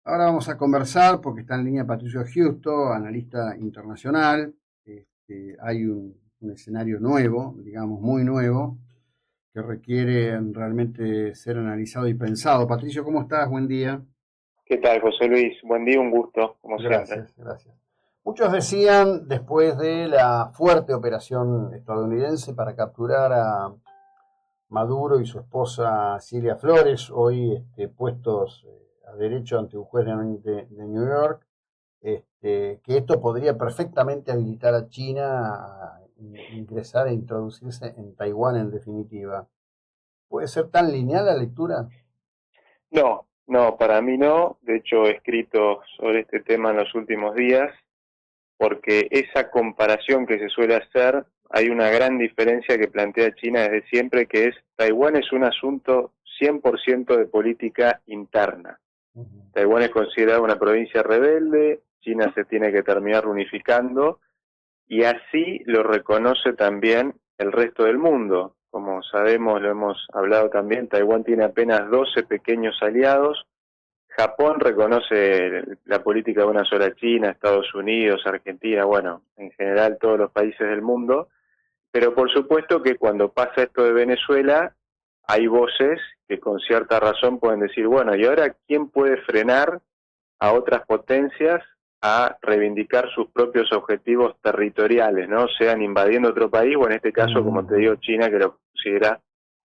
Ahora vamos a conversar porque está en línea Patricio Giusto, analista internacional. Hay un escenario nuevo, digamos muy nuevo, que requiere realmente ser analizado y pensado. Patricio, ¿cómo estás? Buen día. ¿Qué tal, José Luis? Buen día, un gusto, como siempre. Gracias, gracias. Muchos decían, después de la fuerte operación estadounidense para capturar a Maduro y su esposa Cilia Flores, hoy puestos a derecho ante un juez de New York, que esto podría perfectamente habilitar a China a ingresar e introducirse en Taiwán en definitiva. ¿Puede ser tan lineal la lectura? No, no, para mí no. De hecho, he escrito sobre este tema en los últimos días, porque esa comparación que se suele hacer, hay una gran diferencia que plantea China desde siempre, que es Taiwán es un asunto 100% de política interna. Ujú. Taiwán es considerada una provincia rebelde, China se tiene que terminar unificando, y así lo reconoce también el resto del mundo. Como sabemos, lo hemos hablado también, Taiwán tiene apenas 12 pequeños aliados. Japón reconoce la política de una sola China, Estados Unidos, Argentina, bueno, en general todos los países del mundo. Pero por supuesto que cuando pasa esto de Venezuela, hay voces que con cierta razón pueden decir, bueno, ¿y ahora quién puede frenar a otras potencias a reivindicar sus propios objetivos territoriales, ¿no? Sean invadiendo otro país o en este caso, como te Ujú. digo, China, que lo considera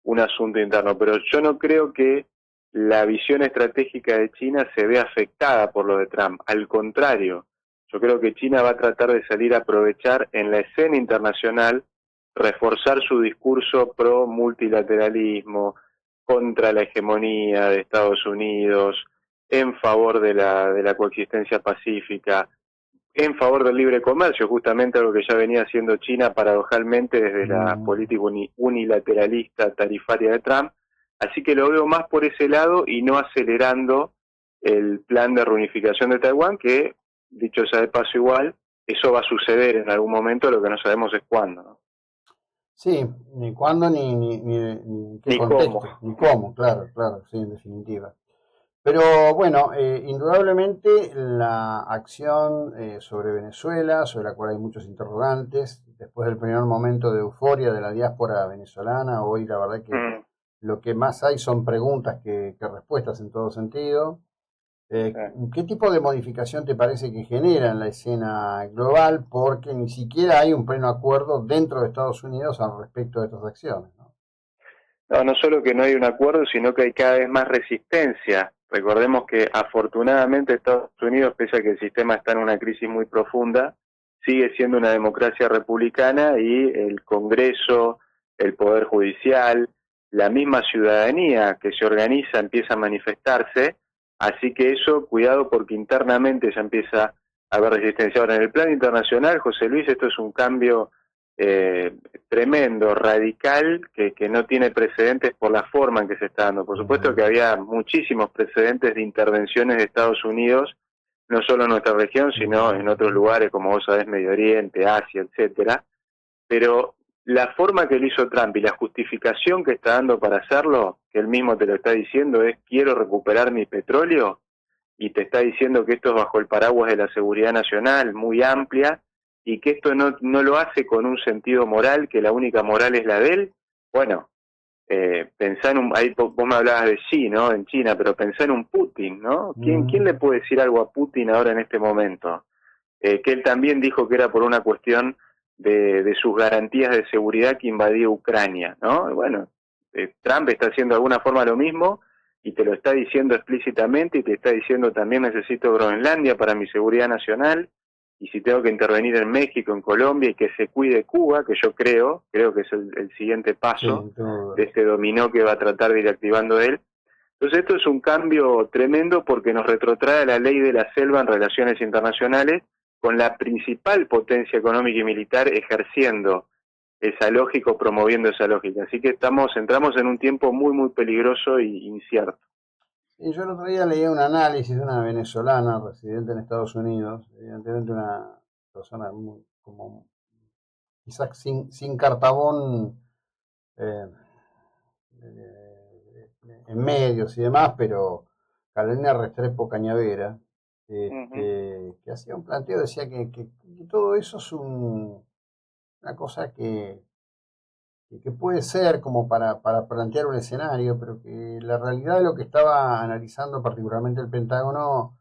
un asunto interno. Pero yo no creo que la visión estratégica de China se vea afectada por lo de Trump. Al contrario, yo creo que China va a tratar de salir a aprovechar en la escena internacional, reforzar su discurso pro multilateralismo, contra la hegemonía de Estados Unidos, en favor de la coexistencia pacífica, en favor del libre comercio, justamente algo que ya venía haciendo China paradojalmente desde la Mm. política unilateralista tarifaria de Trump. Así que lo veo más por ese lado y no acelerando el plan de reunificación de Taiwán, que, dicho sea de paso igual, eso va a suceder en algún momento, lo que no sabemos es cuándo, ¿no? Sí, ni cuándo ni en qué Ni cómo. contexto, ni cómo, claro, claro, sí, en definitiva. Pero bueno, indudablemente la acción sobre Venezuela, sobre la cual hay muchos interrogantes, después del primer momento de euforia de la diáspora venezolana, hoy la verdad que Mm, lo que más hay son preguntas que respuestas en todo sentido. eh. ¿Qué tipo de modificación te parece que genera en la escena global? Porque ni siquiera hay un pleno acuerdo dentro de Estados Unidos al respecto de estas acciones, ¿no? No, no solo que no hay un acuerdo, sino que hay cada vez más resistencia. Recordemos que afortunadamente Estados Unidos, pese a que el sistema está en una crisis muy profunda, sigue siendo una democracia republicana y el Congreso, el Poder Judicial, la misma ciudadanía que se organiza empieza a manifestarse, así que eso, cuidado porque internamente ya empieza a haber resistencia. Ahora, en el plano internacional, José Luis, esto es un cambio eh, tremendo, radical, que no tiene precedentes por la forma en que se está dando. Por supuesto que Ujú. había muchísimos precedentes de intervenciones de Estados Unidos, no solo en nuestra región, sino en otros Ujú. lugares, como vos sabés, Medio Oriente, Asia, etcétera. Pero la forma que lo hizo Trump y la justificación que está dando para hacerlo, que él mismo te lo está diciendo, es quiero recuperar mi petróleo, y te está diciendo que esto es bajo el paraguas de la seguridad nacional, muy amplia, y que esto no lo hace con un sentido moral, que la única moral es la de él, bueno, pensá en un, ahí vos me hablabas de Xi, ¿no? En China, pero pensá en un Putin, ¿no? ¿Quién le Mm. puede decir algo a Putin ahora en este momento? Que él también dijo que era por una cuestión de sus garantías de seguridad que invadía Ucrania, ¿no? Y bueno, Trump está haciendo de alguna forma lo mismo y te lo está diciendo explícitamente y te está diciendo también necesito Groenlandia para mi seguridad nacional y si tengo que intervenir en México, en Colombia y que se cuide Cuba, que yo creo que es el siguiente Sí, paso no tengo de dudas. este dominó que va a tratar de ir activando él. Entonces esto es un cambio tremendo porque nos retrotrae a la ley de la selva en relaciones internacionales con la principal potencia económica y militar ejerciendo esa lógica o promoviendo esa lógica. Así que entramos en un tiempo muy, muy peligroso e incierto. Y yo el otro día leía un análisis de una venezolana residente en Estados Unidos, evidentemente una persona muy, como quizás sin cartabón eh, en medios y demás, pero Carolina Restrepo Cañavera, que hacía un planteo, decía que todo eso es una cosa que puede ser como para plantear un escenario, pero que la realidad de lo que estaba analizando particularmente el Pentágono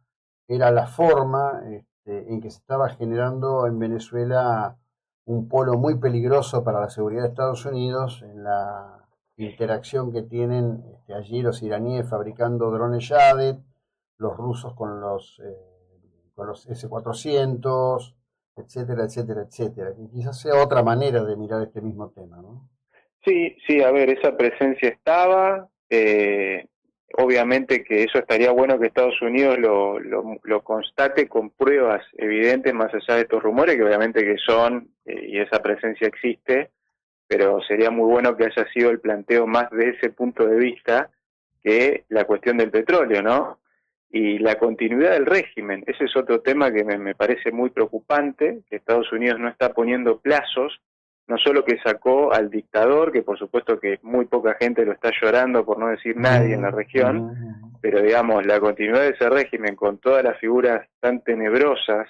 era la forma en que se estaba generando en Venezuela un polo muy peligroso para la seguridad de Estados Unidos en la interacción que tienen allí los iraníes fabricando drones Shahed, los rusos con los S-400, etcétera, etcétera, etcétera. Que quizás sea otra manera de mirar este mismo tema, ¿no? Sí, sí, a ver, esa presencia estaba. Obviamente que eso estaría bueno que Estados Unidos lo constate con pruebas evidentes más allá de estos rumores, que obviamente que son, y esa presencia existe, pero sería muy bueno que haya sido el planteo más de ese punto de vista que la cuestión del petróleo, ¿no? Y la continuidad del régimen, ese es otro tema que me parece muy preocupante, que Estados Unidos no está poniendo plazos, no solo que sacó al dictador, que por supuesto que muy poca gente lo está llorando, por no decir nadie en la región, pero digamos, la continuidad de ese régimen con todas las figuras tan tenebrosas,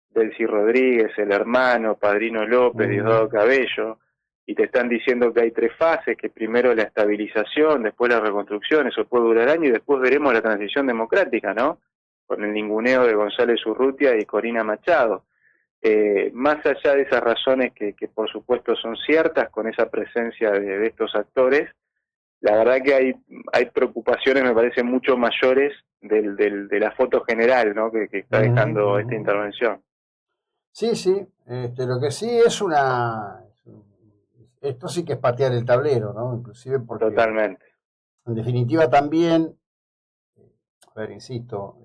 Delcy Rodríguez, el hermano, Padrino López, Diosdado Cabello, y te están diciendo que hay 3 fases, que primero la estabilización, después la reconstrucción, eso puede durar años, y después veremos la transición democrática, ¿no? Con el ninguneo de González Urrutia y Corina Machado. Más allá de esas razones que por supuesto son ciertas con esa presencia de estos actores, la verdad que hay preocupaciones, me parece, mucho mayores de la foto general, ¿no? que está dejando esta intervención. Sí, sí, lo que sí es esto sí que es patear el tablero, ¿no? Inclusive porque Totalmente. en definitiva también, a ver, insisto,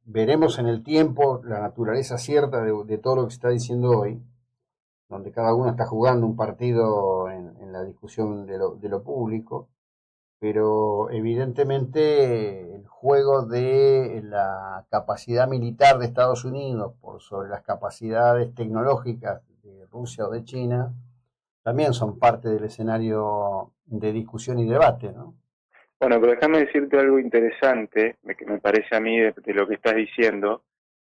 veremos en el tiempo la naturaleza cierta de todo lo que se está diciendo hoy, donde cada uno está jugando un partido en la discusión de lo público, pero evidentemente el juego de la capacidad militar de Estados Unidos por sobre las capacidades tecnológicas de Rusia o de China también son parte del escenario de discusión y debate, ¿no? Bueno, pero déjame decirte algo interesante, que me parece a mí de lo que estás diciendo,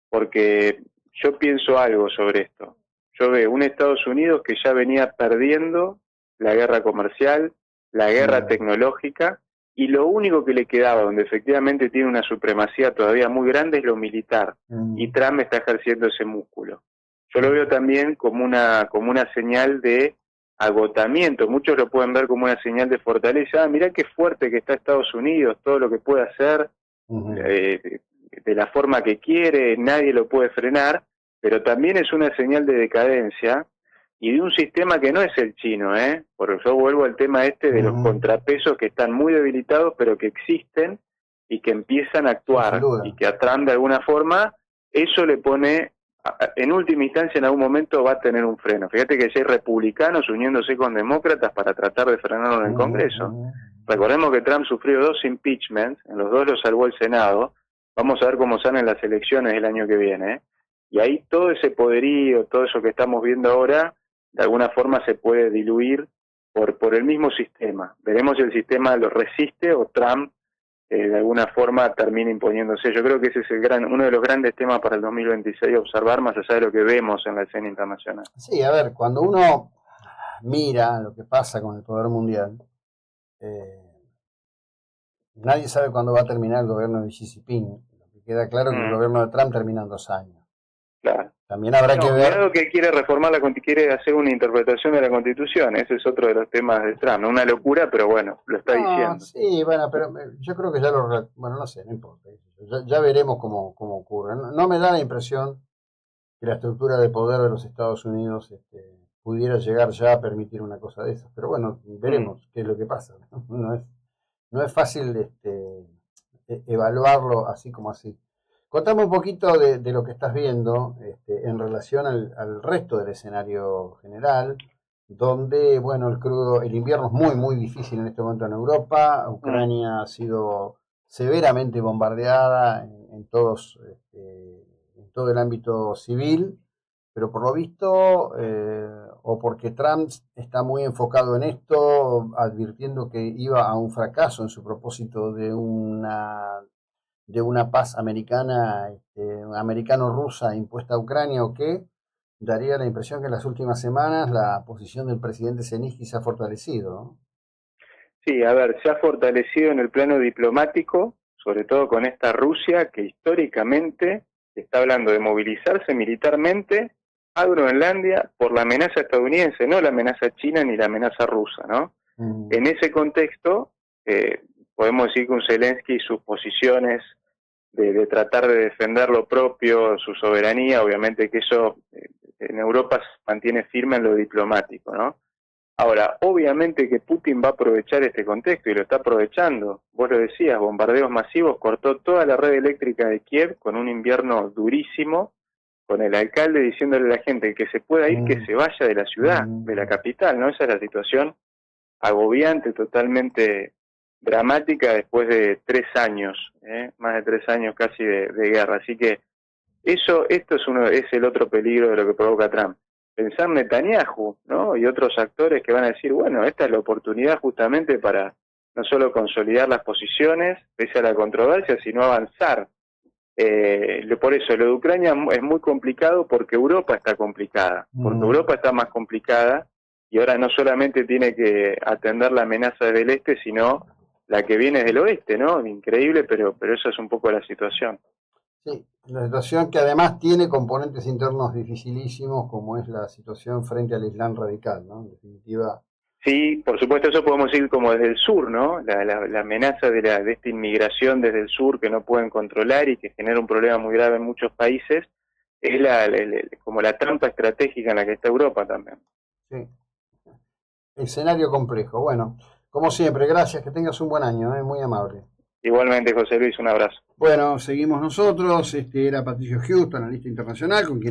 porque yo pienso algo sobre esto. Yo veo un Estados Unidos que ya venía perdiendo la guerra comercial, la guerra tecnológica, y lo único que le quedaba, donde efectivamente tiene una supremacía todavía muy grande, es lo militar. Y Trump está ejerciendo ese músculo. Yo lo veo también como una señal de agotamiento. Muchos lo pueden ver como una señal de fortaleza. Ah, mirá qué fuerte que está Estados Unidos, todo lo que puede hacer, de la forma que quiere, nadie lo puede frenar, pero también es una señal de decadencia y de un sistema que no es el chino, porque yo vuelvo al tema de los contrapesos que están muy debilitados, pero que existen y que empiezan a actuar, y que a Trump de alguna forma eso le pone, en última instancia en algún momento va a tener un freno. Fíjate que ya hay republicanos uniéndose con demócratas para tratar de frenarlo en el Congreso. Recordemos que Trump sufrió 2 impeachments, en los 2 lo salvó el Senado. Vamos a ver cómo salen las elecciones el año que viene, y ahí todo ese poderío, todo eso que estamos viendo ahora, de alguna forma se puede diluir por el mismo sistema. Veremos si el sistema lo resiste o Trump de alguna forma termina imponiéndose. Yo creo que ese es uno de los grandes temas para el 2026 a observar, más allá de lo que vemos en la escena internacional. Sí, a ver, cuando uno mira lo que pasa con el poder mundial, nadie sabe cuándo va a terminar el gobierno de Xi Jinping. Lo que queda claro es que el gobierno de Trump termina en 2 años. Claro. También habrá que ver. Cuidado que quiere reformar quiere hacer una interpretación de la Constitución. Ese es otro de los temas de Trump. No una locura, pero bueno, lo está diciendo. Sí, bueno, pero yo creo que ya bueno, no sé, no importa. Ya veremos cómo ocurre. No me da la impresión que la estructura de poder de los Estados Unidos pudiera llegar ya a permitir una cosa de esas. Pero bueno, veremos qué es lo que pasa. No es fácil evaluarlo así como así. Contame un poquito de lo que estás viendo en relación al resto del escenario general, donde, bueno, el invierno es muy, muy difícil en este momento en Europa. Ucrania ha sido severamente bombardeada en todo el ámbito civil, pero por lo visto, o porque Trump está muy enfocado en esto, advirtiendo que iba a un fracaso en su propósito de una paz americana, americano-rusa impuesta a Ucrania o qué, daría la impresión que en las últimas semanas la posición del presidente Zelensky se ha fortalecido, ¿no? Sí, a ver, se ha fortalecido en el plano diplomático, sobre todo con esta Rusia que históricamente está hablando de movilizarse militarmente a Groenlandia por la amenaza estadounidense, no la amenaza china ni la amenaza rusa, ¿no? En ese contexto, podemos decir que un Zelensky y sus posiciones de tratar de defender lo propio, su soberanía, obviamente que eso en Europa se mantiene firme en lo diplomático, ¿no? Ahora, obviamente que Putin va a aprovechar este contexto y lo está aprovechando. Vos lo decías, bombardeos masivos, cortó toda la red eléctrica de Kiev con un invierno durísimo, con el alcalde diciéndole a la gente que se pueda ir, que se vaya de la ciudad, de la capital, ¿no? Esa es la situación agobiante, totalmente dramática después de 3 años, más de 3 años casi de guerra. Así que esto es el otro peligro de lo que provoca Trump. Pensar Netanyahu, ¿no? Y otros actores que van a decir, bueno, esta es la oportunidad justamente para no solo consolidar las posiciones, pese a la controversia, sino avanzar. Por eso, lo de Ucrania es muy complicado porque Europa está complicada, porque Europa está más complicada y ahora no solamente tiene que atender la amenaza del este, sino la que viene del oeste, ¿no? Increíble, pero eso es un poco la situación. Sí, la situación que además tiene componentes internos dificilísimos, como es la situación frente al Islam radical, ¿no? En definitiva. Sí, por supuesto, eso podemos ir como desde el sur, ¿no? La amenaza de esta inmigración desde el sur que no pueden controlar y que genera un problema muy grave en muchos países, es como la trampa estratégica en la que está Europa también. Sí, escenario complejo. Bueno, como siempre, gracias, que tengas un buen año, muy amable. Igualmente, José Luis, un abrazo. Bueno, seguimos nosotros. Este era Patricio Houston, analista internacional, con quien